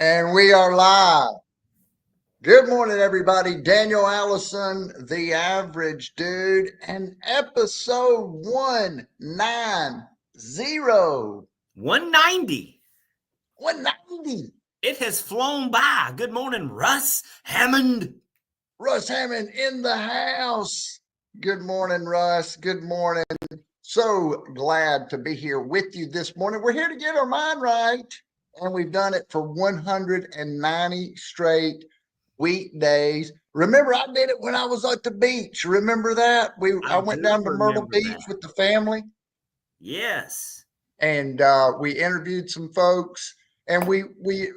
And we are live. Good morning, everybody. Daniel Allison, the average dude, and episode 190. 190. 190. It has flown by. Good morning, Russ Hammond. Russ Hammond in the house. Good morning, Russ. Good morning. So glad to be here with you this morning. We're here to get our mind right, and we've done it for 190 straight weekdays. Remember, I did it when I was at the beach. Remember that? I went down to Myrtle Beach with the family. Yes. And we interviewed some folks. And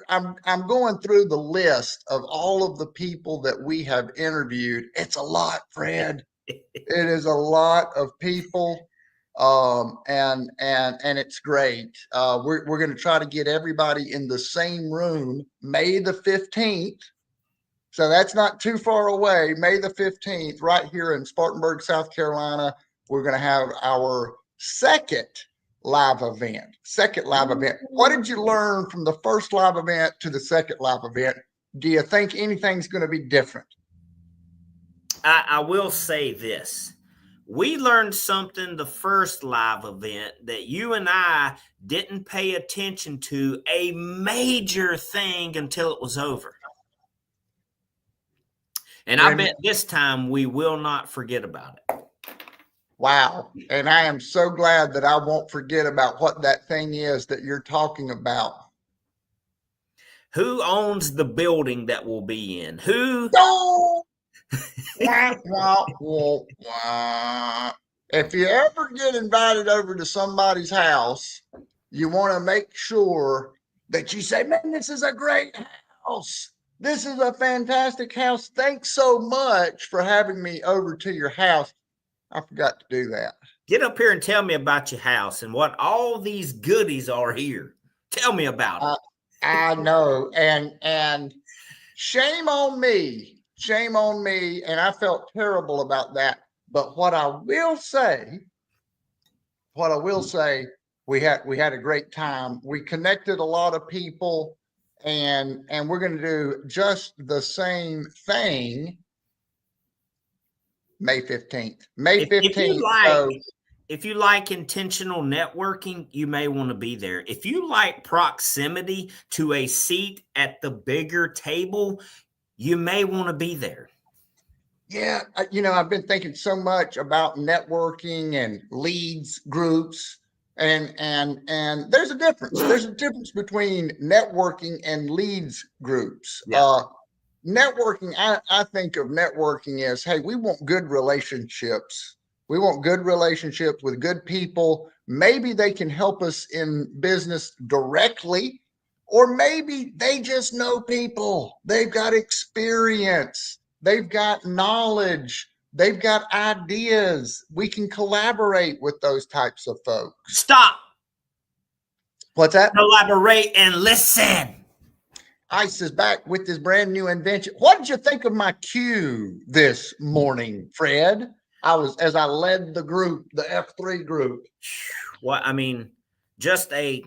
I'm going through the list of all of the people that we have interviewed. It's a lot, Fred. It is a lot of people. And it's great. We're going to try to get everybody in the same room May the 15th. So that's not too far away. May the 15th, right here in Spartanburg, South Carolina, we're going to have our second live event. What did you learn from the first live event to the second live event? Do you think anything's going to be different? I will say this. We learned something the first live event that you and I didn't pay attention to, a major thing, until it was over. And I bet this time we will not forget about it. Wow. And I am so glad that I won't forget about what that thing is that you're talking about. Who owns the building that we'll be in? Who? Oh! If you ever get invited over to somebody's house, you want to make sure that you say, man, this is a great house. This is a fantastic house. Thanks so much for having me over to your house. I forgot to do that. Get up here and tell me about your house and what all these goodies are here. Tell me about it. I know. And shame on me. Shame on me. And I felt terrible about that. But what I will say, we had a great time. We connected a lot of people, and we're going to do just the same thing May 15th. May 15th. If you like intentional networking, you may want to be there. If you like proximity to a seat at the bigger table, you may want to be there. Yeah, I've been thinking so much about networking and leads groups, and there's a difference. There's a difference between networking and leads groups. Yeah. Networking, I think of networking as, hey, we want good relationships. We want good relationships with good people. Maybe they can help us in business directly, or maybe they just know people. They've got experience. They've got knowledge. They've got ideas. We can collaborate with those types of folks. Stop. What's that? Collaborate and listen. Ice is back with his brand new invention. What did you think of my cue this morning, Fred? As I led the group, the F3 group. Well, I mean, just a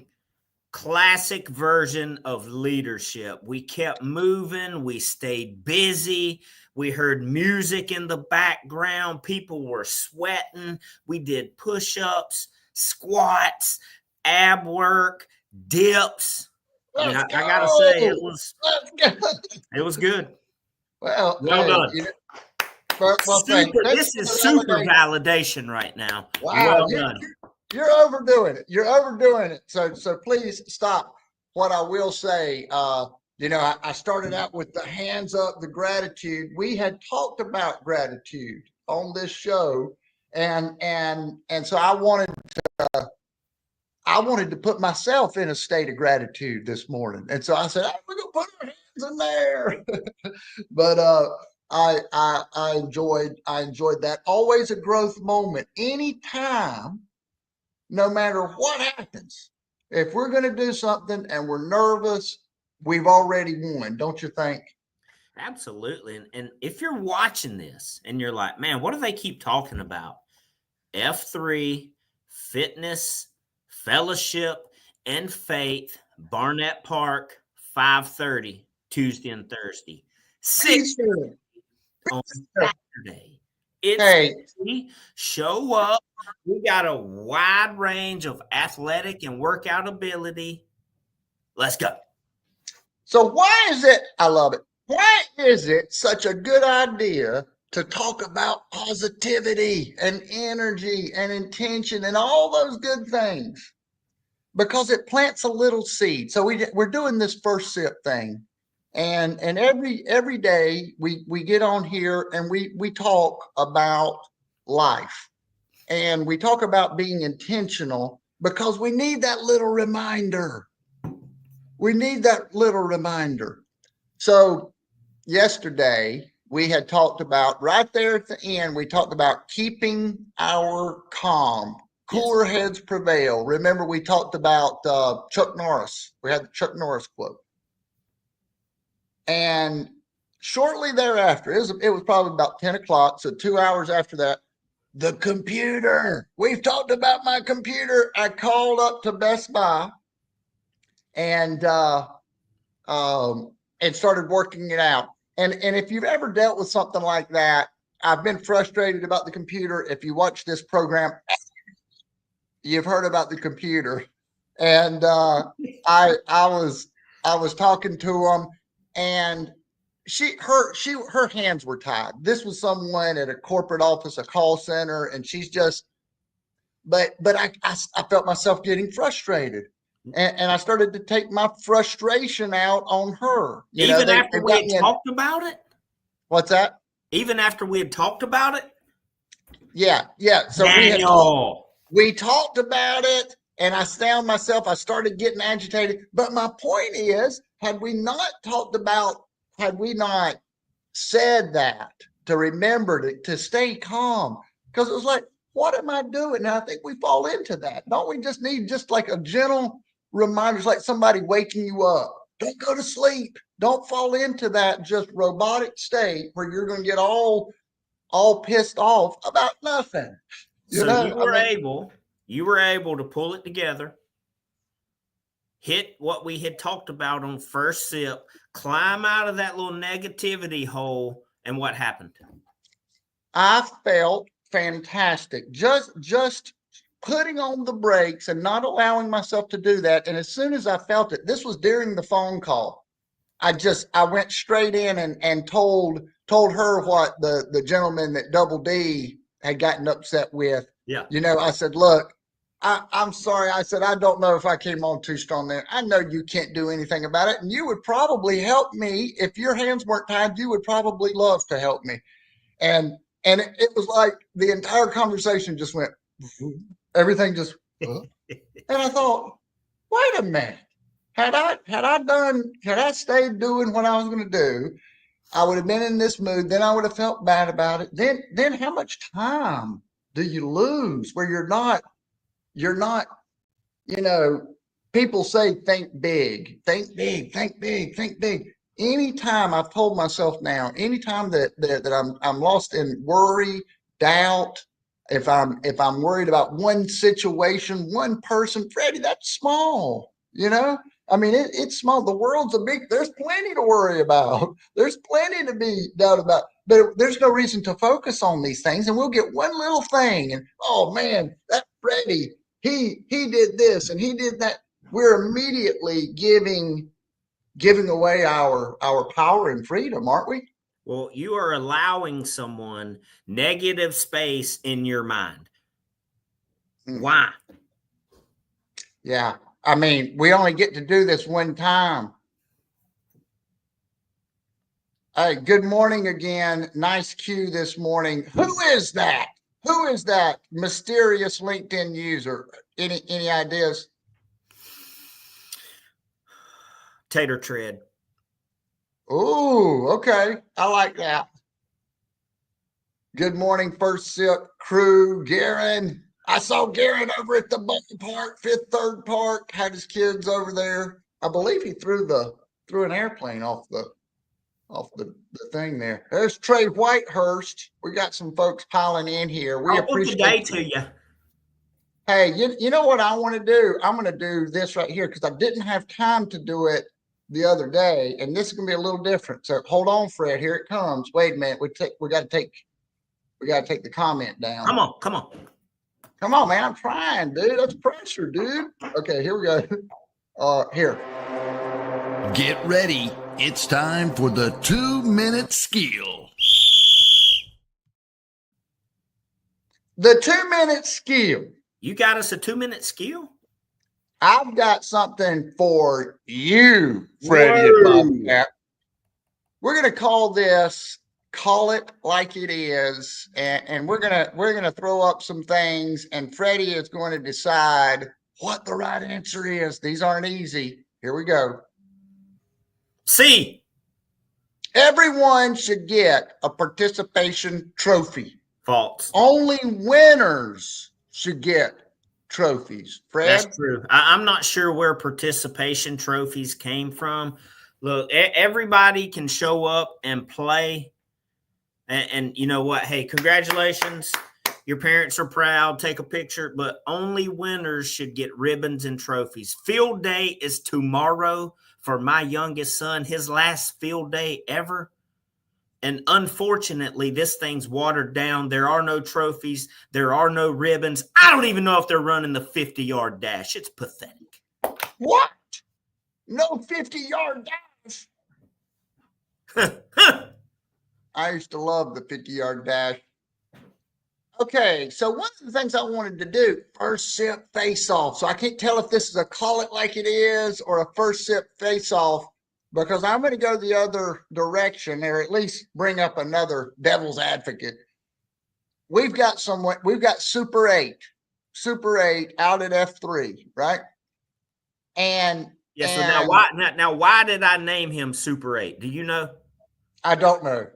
classic version of leadership. We kept moving. We stayed busy. We heard music in the background. People were sweating. We did push-ups, squats, ab work, dips. I mean, I gotta say, it was good. Well done. This is super validation right now. Wow, you're overdoing it. You're overdoing it. So please stop. What I will say, I started out with the hands up, the gratitude. We had talked about gratitude on this show, and so I wanted to put myself in a state of gratitude this morning. And so I said, we're going to put our hands in there. But I enjoyed that. Always a growth moment. Anytime, no matter what happens, if we're going to do something and we're nervous, we've already won, don't you think? Absolutely. And if you're watching this and you're like, man, what do they keep talking about? F3, fitness, fellowship, and faith, Barnett Park, 5:30, Tuesday and Thursday. 6 on Saturday. It's Hey, easy. Show up. We got a wide range of athletic and workout ability. Let's go. so why is it, I love it, why is it such a good idea to talk about positivity and energy and intention and all those good things? Because it plants a little seed. So we're doing this first sip thing, and every day we get on here and we talk about life, and we talk about being intentional because we need that little reminder. We need that little reminder. So yesterday we had talked about, right there at the end, we talked about keeping our calm. Cooler heads prevail. Remember, we talked about Chuck Norris. We had the Chuck Norris quote. And shortly thereafter, it was probably about 10 o'clock. So 2 hours after that, the computer. We've talked about my computer. I called up to Best Buy and started working it out. And if you've ever dealt with something like that, I've been frustrated about the computer. If you watch this program, you've heard about the computer. And I was talking to him, and her hands were tied. This was someone at a corporate office, a call center, and she's just, but I felt myself getting frustrated. And I started to take my frustration out on her. Even after we had talked about it? What's that? Even after we had talked about it? Yeah. So we talked about it, and I found myself, I started getting agitated. But my point is, had we not said that, to remember to stay calm, because it was like, what am I doing? And I think we fall into that. Don't we just need just like a gentle reminders, like somebody waking you up? Don't go to sleep. Don't fall into that just robotic state where you're going to get all pissed off about nothing. You were able to pull it together, hit what we had talked about on first sip, climb out of that little negativity hole, and what happened? I felt fantastic. Just putting on the brakes and not allowing myself to do that. And as soon as I felt it, this was during the phone call, I went straight in and told her what the gentleman that Double D had gotten upset with. Yeah. I said, look, I'm sorry. I said, I don't know if I came on too strong there. I know you can't do anything about it. And you would probably help me. If your hands weren't tied, you would probably love to help me. And it was like the entire conversation just went, everything just, and I thought, wait a minute. Had I stayed doing what I was going to do, I would have been in this mood. Then I would have felt bad about it. Then how much time do you lose where you're not, people say, think big. Anytime I've told myself now, anytime that I'm lost in worry, doubt, if I'm worried about one situation, one person, Freddie, that's small, I mean, it's small. The world's there's plenty to worry about. There's plenty to be doubt about, but there's no reason to focus on these things. And we'll get one little thing and, oh man, that Freddie, he did this and he did that. We're immediately giving away our power and freedom, aren't we? Well, you are allowing someone negative space in your mind. Why? Yeah. I mean, we only get to do this one time. Hey, good morning again. Nice cue this morning. Who is that? Who is that mysterious LinkedIn user? Any ideas? Tater Tread. Oh, okay. I like that. Good morning, First Sip crew. Garen. I saw Garen over at the ballpark, Fifth Third Park, had his kids over there. I believe he threw an airplane off the thing there. There's Trey Whitehurst. We got some folks piling in here. We Oh, good day appreciate to you. Hey, you know what I want to do? I'm going to do this right here because I didn't have time to do it the other day, and this is going to be a little different. So hold on, Fred. Here it comes. Wait a minute. We got to take the comment down. Come on. Come on, man. I'm trying, dude. That's pressure, dude. Okay, here we go. Here. Get ready. It's time for the 2-minute skill. The 2-minute skill. You got us a 2-minute skill? I've got something for you, Freddie and Bobcat. We're going to call it like it is, and we're gonna throw up some things, and Freddie is going to decide what the right answer is. These aren't easy. Here we go. C. Everyone should get a participation trophy. False. Only winners should get trophies. Fred? That's true. I'm not sure where participation trophies came from. Look, everybody can show up and play. And you know what? Hey, congratulations. Your parents are proud. Take a picture. But only winners should get ribbons and trophies. Field day is tomorrow for my youngest son. His last field day ever. And unfortunately, this thing's watered down. There are no trophies. There are no ribbons. I don't even know if they're running the 50-yard dash. It's pathetic. What? No 50-yard dash? I used to love the 50-yard dash. Okay, so one of the things I wanted to do, first sip face-off. So I can't tell if this is a call it like it is or a first sip face-off, because I'm going to go the other direction, or at least bring up another devil's advocate. We've got Super 8 out at F3, right? And yeah. So now why did I name him Super 8? Do you know? I don't know.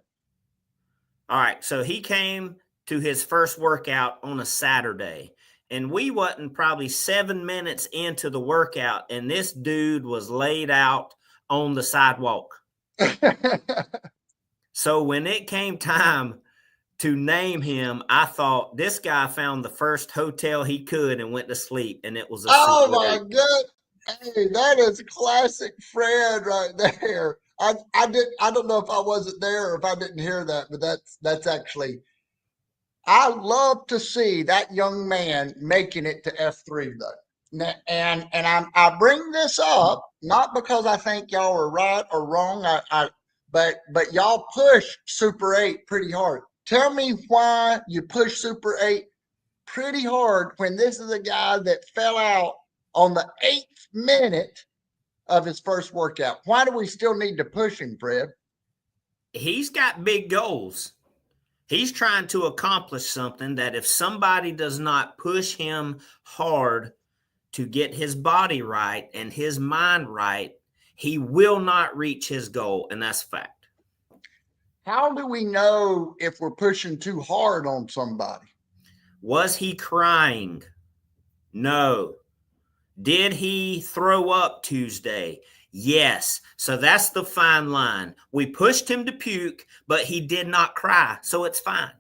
All right, so he came to his first workout on a Saturday, and we wasn't probably 7 minutes into the workout, and this dude was laid out on the sidewalk. So when it came time to name him, I thought this guy found the first hotel he could and went to sleep, and it was a oh my God. Hey, that is classic Fred right there. I don't know if I wasn't there or if I didn't hear that, but that's actually, I love to see that young man making it to F3 though. And I bring this up not because I think y'all are right or wrong, but y'all push Super 8 pretty hard. Tell me why you push Super 8 pretty hard when this is a guy that fell out on the 8th minute of his first workout. Why do we still need to push him, Fred? He's got big goals. He's trying to accomplish something that if somebody does not push him hard to get his body right and his mind right, he will not reach his goal, and that's fact. How do we know if we're pushing too hard on somebody? Was he crying? No. Did he throw up Tuesday? Yes. So that's the fine line. We pushed him to puke, but he did not cry, so it's fine.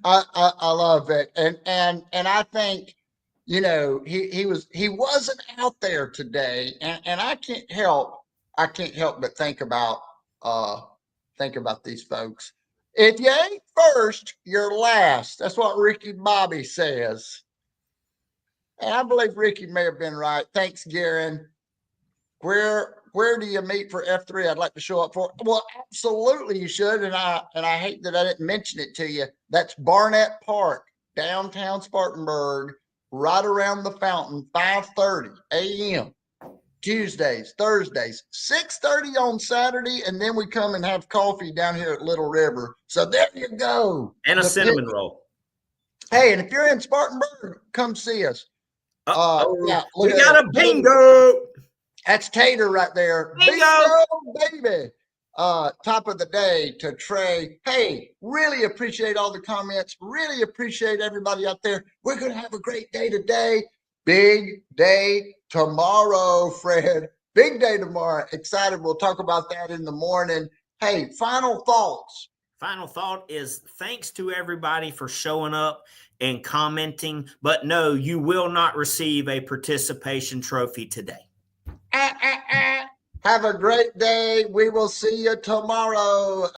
I love it, and I think, you know, he wasn't out there today, and I can't help but think about these folks. If you ain't first, you're last. That's what Ricky Bobby says. And I believe Ricky may have been right. Thanks, Garen. Where do you meet for F3? I'd like to show up for. Well, absolutely you should. And I hate that I didn't mention it to you. That's Barnett Park, downtown Spartanburg, right around the fountain, 5:30 a.m. Tuesdays, Thursdays, 6:30 on Saturday, and then we come and have coffee down here at Little River. So there you go. And a cinnamon roll. Hey, and if you're in Spartanburg, come see us. Yeah, we got a bingo. That's Tater right there. Bingo, baby. Top of the day to Trey. Hey, really appreciate all the comments. Really appreciate everybody out there. We're going to have a great day today. Big day tomorrow, Fred. Big day tomorrow. Excited. We'll talk about that in the morning. Hey, final thoughts. Final thought is thanks to everybody for showing up and commenting. But no, you will not receive a participation trophy today. Have a great day. We will see you tomorrow.